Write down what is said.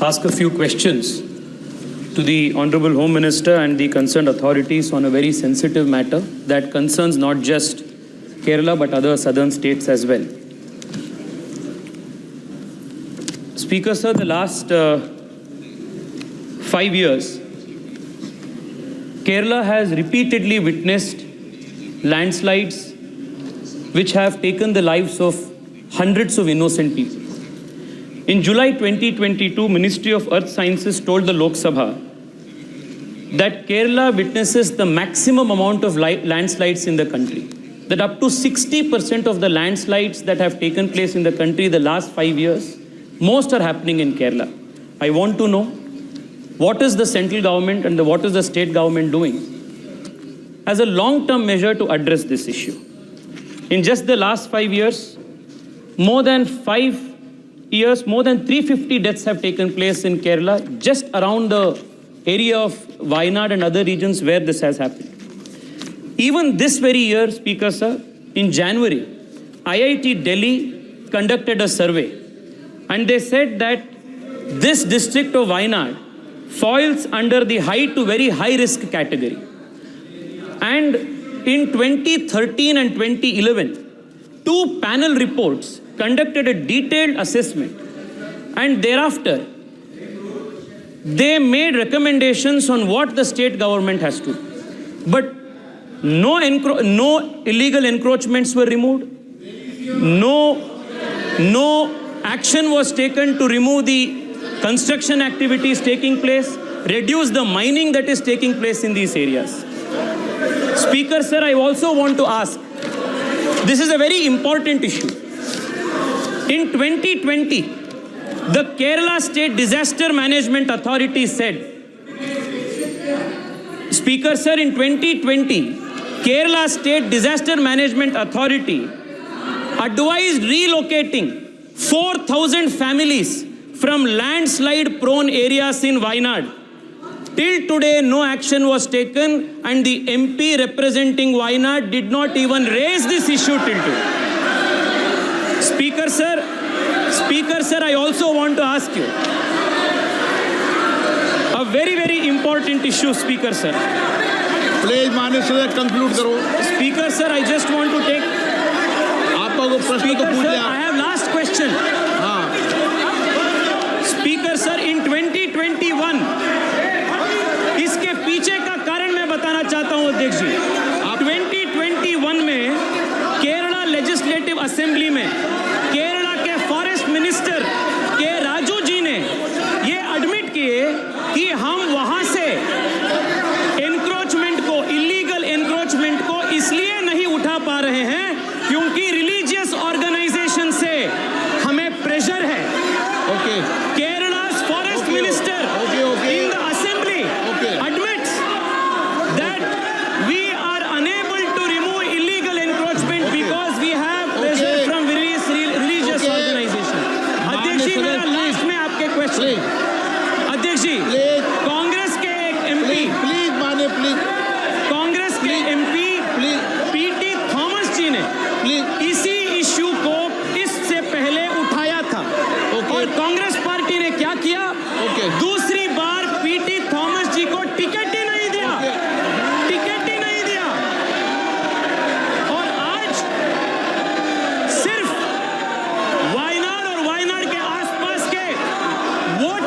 ask a few questions to the Honorable Home Minister and the concerned authorities on a very sensitive matter that concerns not just Kerala but other southern states as well. Speaker, sir, the last 5 years, Kerala has repeatedly witnessed landslides which have taken the lives of hundreds of innocent people. In July 2022, Ministry of Earth Sciences told the Lok Sabha that Kerala witnesses the maximum amount of landslides in the country. That up to 60% of the landslides that have taken place in the country the last 5 years, most are happening in Kerala. I want to know, what is the central government and what is the state government doing as a long-term measure to address this issue? In just the last 5 years, more than 350 deaths have taken place in Kerala, just around the area of Wayanad and other regions where this has happened. Even this very year, Speaker sir, in January, IIT Delhi conducted a survey and they said that this district of Wayanad falls under the high to very high risk category. And in 2013 and 2011, 2 panel reports conducted a detailed assessment, and thereafter they made recommendations on what the state government has to do. But no illegal encroachments were removed. No action was taken to remove the construction activities taking place, reduce the mining that is taking place in these areas. Speaker sir, I also want to ask, this is a very important issue. In 2020, the Kerala State Disaster Management Authority said, Speaker sir, in 2020, Kerala State Disaster Management Authority advised relocating 4,000 families from landslide prone areas in Wayanad. Till today, no action was taken, and the MP representing Wayanad did not even raise this issue till today. Speaker sir, I also want to ask you a very, very important issue, Speaker sir. Please, Mr. Sir, conclude karo. Speaker sir, I just want to take. Speaker sir, I have last question. Speaker sir, in 2021, इसके पीछे का कारण मैं बताना चाहता हूं अध्यक्ष जी। 2021 में केरला लेजिस्लेटिव असेंबली में केरला के फॉरेस्ट मिनिस्टर के राजू जी ने ये एडमिट किए कि हम वहां से एनक्रोचमेंट को, इलीगल एनक्रोचमेंट को इसलिए नहीं उठा पा रहे हैं क्योंकि रिलीजियस ऑर्गेनाइजेशन से हमें प्रेशर है। Kerala's forest minister in the assembly admits that we are unable to remove illegal encroachment because we have pressure from various religious organizations. अध्यक्ष जी, मेरा लास्ट में आपके क्वेश्चन। अध्यक्ष जी, कांग्रेस के एक एमपी, कांग्रेस के एमपी पीटी थॉमस जी ने इसी इश्यू को इससे पहले उठाया था और कांग्रेस पार्टी ने क्या किया? दूसरी बार पीटी थॉमस जी को टिकट ही नहीं दिया, और आज सिर्फ वायनाड और वायनाड के आसपास के वोट